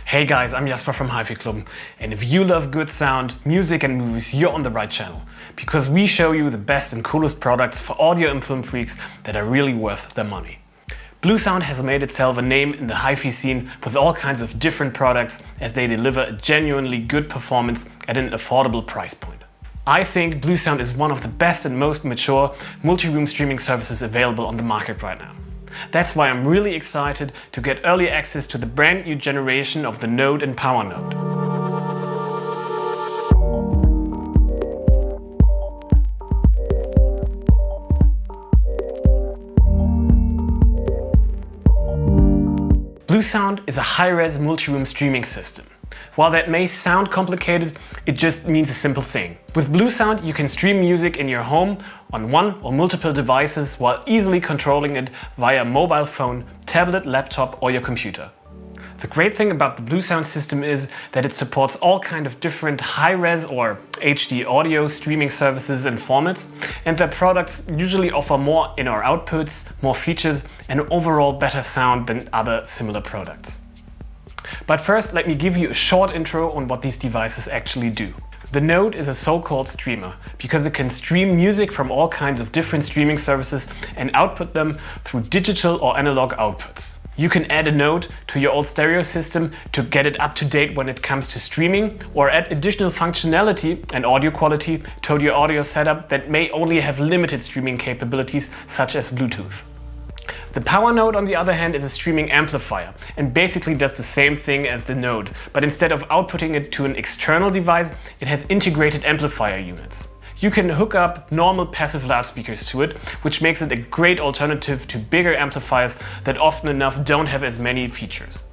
Hey guys, I'm Jasper from HiFi Club, and if you love good sound, music and movies, you're on the right channel, because we show you the best and coolest products for audio and film freaks that are really worth their money. Bluesound has made itself a name in the HiFi scene with all kinds of different products as they deliver a genuinely good performance at an affordable price point. I think Bluesound is one of the best and most mature multi-room streaming services available on the market right now. That's why I'm really excited to get early access to the brand new generation of the Node and PowerNode. Bluesound is a high-res multi-room streaming system. While that may sound complicated, it just means a simple thing. With Bluesound, you can stream music in your home on one or multiple devices while easily controlling it via mobile phone, tablet, laptop or your computer. The great thing about the Bluesound system is that it supports all kinds of different high-res or HD audio streaming services and formats, and their products usually offer more in-ear outputs, more features and overall better sound than other similar products. But first, let me give you a short intro on what these devices actually do. The Node is a so-called streamer because it can stream music from all kinds of different streaming services and output them through digital or analog outputs. You can add a Node to your old stereo system to get it up to date when it comes to streaming, or add additional functionality and audio quality to your audio setup that may only have limited streaming capabilities such as Bluetooth. The PowerNode, on the other hand, is a streaming amplifier and basically does the same thing as the Node, but instead of outputting it to an external device, it has integrated amplifier units. You can hook up normal passive loudspeakers to it, which makes it a great alternative to bigger amplifiers that often enough don't have as many features.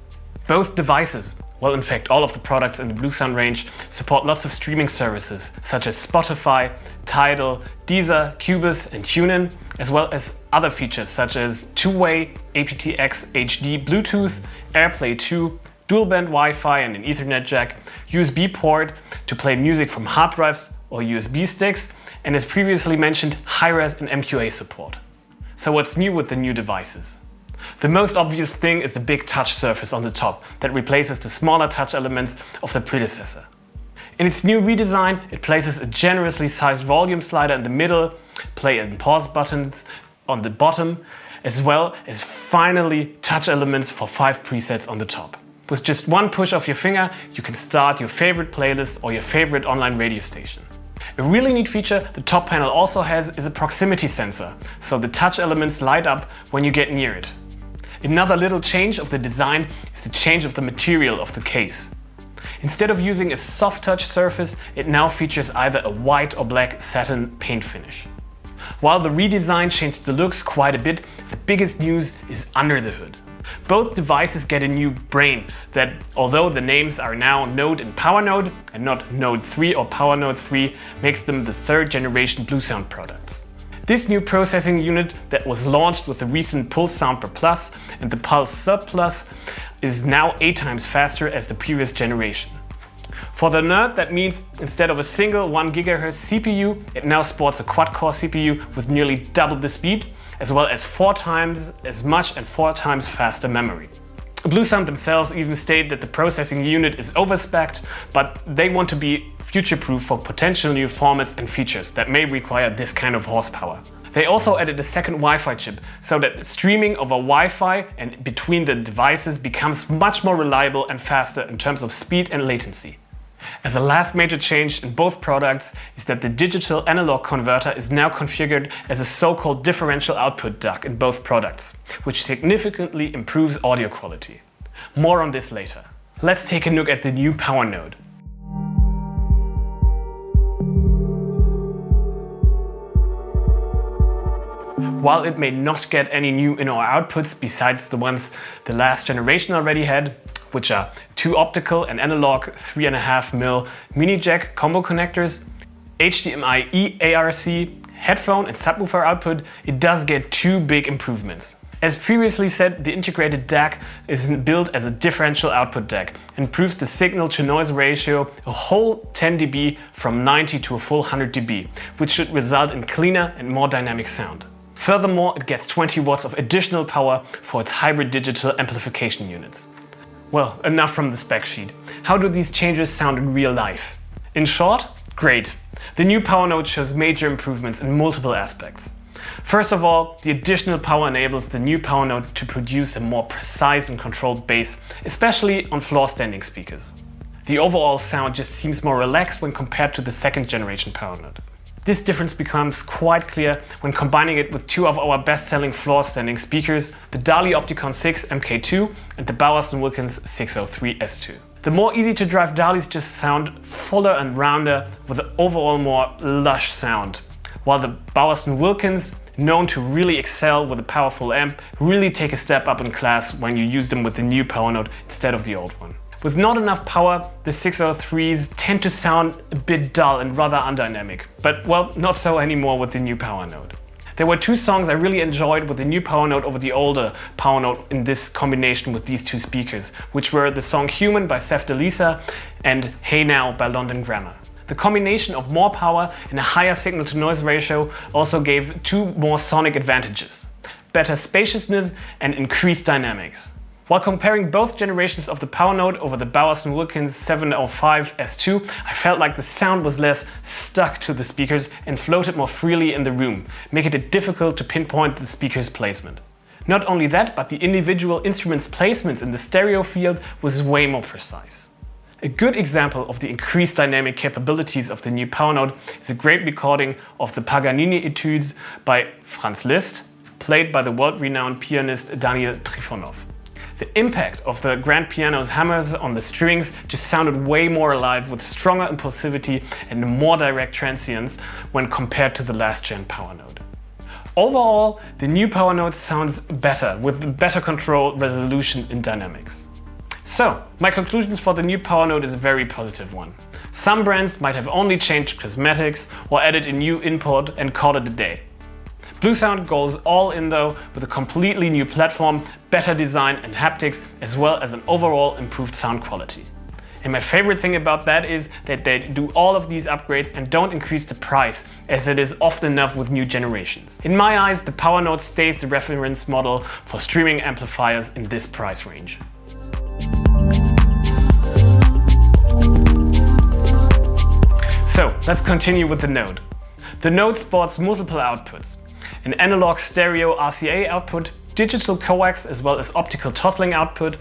Both devices, well, in fact all of the products in the Bluesound range, support lots of streaming services such as Spotify, Tidal, Deezer, Qobuz and TuneIn, as well as other features such as two-way, aptX HD Bluetooth, AirPlay 2, dual-band Wi-Fi and an Ethernet jack, USB port to play music from hard drives or USB sticks, and as previously mentioned, high-res and MQA support. So what's new with the new devices? The most obvious thing is the big touch surface on the top that replaces the smaller touch elements of the predecessor. In its new redesign, it places a generously sized volume slider in the middle, play and pause buttons on the bottom, as well as finally touch elements for 5 presets on the top. With just one push of your finger, you can start your favorite playlist or your favorite online radio station. A really neat feature the top panel also has is a proximity sensor, so the touch elements light up when you get near it. Another little change of the design is the change of the material of the case. Instead of using a soft touch surface, it now features either a white or black satin paint finish. While the redesign changed the looks quite a bit, the biggest news is under the hood. Both devices get a new brain that, although the names are now Node and PowerNode and not Node 3 or PowerNode 3, makes them the 3rd generation Bluesound products. This new processing unit that was launched with the recent Pulse Soundbar Plus and the Pulse Sub Plus is now 8 times faster as the previous generation. For the nerd, that means instead of a single 1 GHz CPU, it now sports a quad-core CPU with nearly double the speed, as well as 4 times as much and 4 times faster memory. Bluesound themselves even state that the processing unit is overspecced, but they want to be future-proof for potential new formats and features that may require this kind of horsepower. They also added a second Wi-Fi chip, so that streaming over Wi-Fi and between the devices becomes much more reliable and faster in terms of speed and latency. As a last major change in both products is that the digital analog converter is now configured as a so-called differential output DUC in both products, which significantly improves audio quality. More on this later. Let's take a look at the new PowerNode. While it may not get any new in-ear outputs besides the ones the last generation already had, which are 2 optical and analog 3.5mm mini jack combo connectors, HDMI eARC, headphone and subwoofer output, it does get 2 big improvements. As previously said, the integrated DAC is built as a differential output DAC and improves the signal to noise ratio a whole 10 dB from 90 to a full 100 dB, which should result in cleaner and more dynamic sound. Furthermore, it gets 20 watts of additional power for its hybrid digital amplification units. Well, enough from the spec sheet. How do these changes sound in real life? In short, great. The new PowerNote shows major improvements in multiple aspects. First of all, the additional power enables the new PowerNote to produce a more precise and controlled bass, especially on floor-standing speakers. The overall sound just seems more relaxed when compared to the second generation PowerNote. This difference becomes quite clear when combining it with two of our best-selling floor-standing speakers, the Dali Opticon 6 MK2 and the Bowers & Wilkins 603 S2. The more easy-to-drive Dalis just sound fuller and rounder with an overall more lush sound, while the Bowers & Wilkins, known to really excel with a powerful amp, really take a step up in class when you use them with the new PowerNote instead of the old one. With not enough power, the 603s tend to sound a bit dull and rather undynamic, but well, not so anymore with the new PowerNote. There were two songs I really enjoyed with the new PowerNote over the older PowerNote in this combination with these two speakers, which were the song Human by Seth DeLisa and Hey Now by London Grammar. The combination of more power and a higher signal-to-noise ratio also gave two more sonic advantages: better spaciousness and increased dynamics. While comparing both generations of the PowerNote over the Bowers & Wilkins 705 S2, I felt like the sound was less stuck to the speakers and floated more freely in the room, making it difficult to pinpoint the speaker's placement. Not only that, but the individual instruments' placements in the stereo field was way more precise. A good example of the increased dynamic capabilities of the new PowerNote is a great recording of the Paganini Etudes by Franz Liszt, played by the world-renowned pianist Daniel Trifonov. The impact of the grand piano's hammers on the strings just sounded way more alive, with stronger impulsivity and more direct transients when compared to the last-gen PowerNote. Overall, the new PowerNote sounds better, with better control, resolution and dynamics. So, my conclusions for the new PowerNote is a very positive one. Some brands might have only changed cosmetics or added a new input and called it a day. Bluesound goes all in though, with a completely new platform, better design and haptics, as well as an overall improved sound quality. And my favorite thing about that is that they do all of these upgrades and don't increase the price, as it is often enough with new generations. In my eyes, the PowerNote stays the reference model for streaming amplifiers in this price range. So let's continue with the Note. The Note sports multiple outputs: an analog stereo RCA output, digital coax as well as optical toslink output,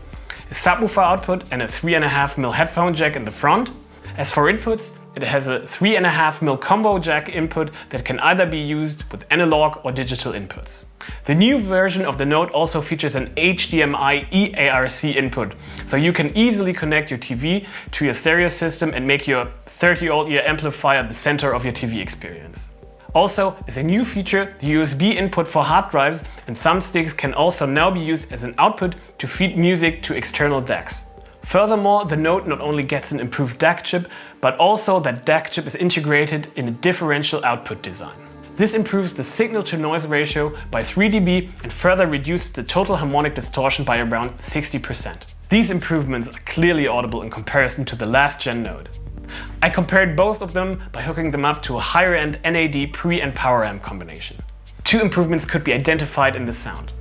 a subwoofer output and a 3.5mm headphone jack in the front. As for inputs, it has a 3.5mm combo jack input that can either be used with analog or digital inputs. The new version of the Note also features an HDMI eARC input, so you can easily connect your TV to your stereo system and make your 30-old-year amplifier the center of your TV experience. Also, as a new feature, the USB input for hard drives and thumbsticks can also now be used as an output to feed music to external DACs. Furthermore, the Note not only gets an improved DAC chip, but also that DAC chip is integrated in a differential output design. This improves the signal-to-noise ratio by 3 dB and further reduces the total harmonic distortion by around 60%. These improvements are clearly audible in comparison to the last-gen Note. I compared both of them by hooking them up to a higher-end NAD pre- and power amp combination. Two improvements could be identified in the sound.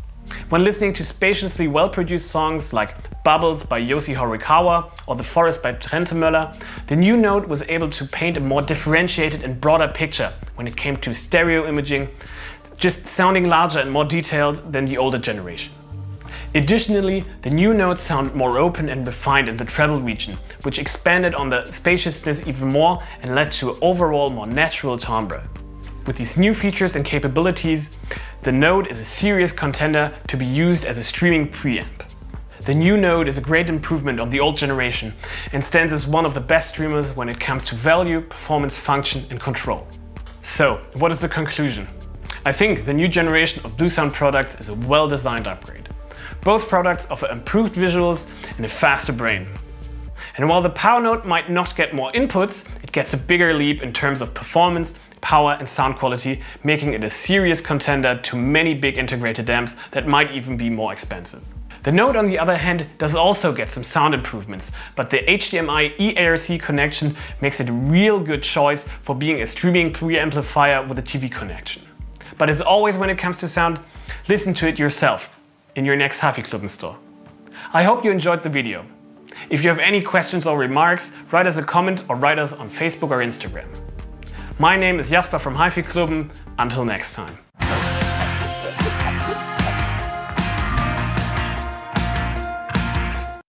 When listening to spaciously well-produced songs like Bubbles by Yoshi Horikawa or The Forest by Trentemøller, the new Note was able to paint a more differentiated and broader picture when it came to stereo imaging, just sounding larger and more detailed than the older generation. Additionally, the new Notes sound more open and refined in the treble region, which expanded on the spaciousness even more and led to an overall more natural timbre. With these new features and capabilities, the Note is a serious contender to be used as a streaming preamp. The new Note is a great improvement on the old generation and stands as one of the best streamers when it comes to value, performance, function and control. So, what is the conclusion? I think the new generation of Bluesound products is a well-designed upgrade. Both products offer improved visuals and a faster brain. And while the PowerNote might not get more inputs, it gets a bigger leap in terms of performance, power and sound quality, making it a serious contender to many big integrated amps that might even be more expensive. The Note, on the other hand, does also get some sound improvements, but the HDMI eARC connection makes it a real good choice for being a streaming preamplifier with a TV connection. But as always when it comes to sound, listen to it yourself in your next HiFi Klubben store. I hope you enjoyed the video. If you have any questions or remarks, write us a comment or write us on Facebook or Instagram. My name is Jasper from HiFi Klubben. Until next time.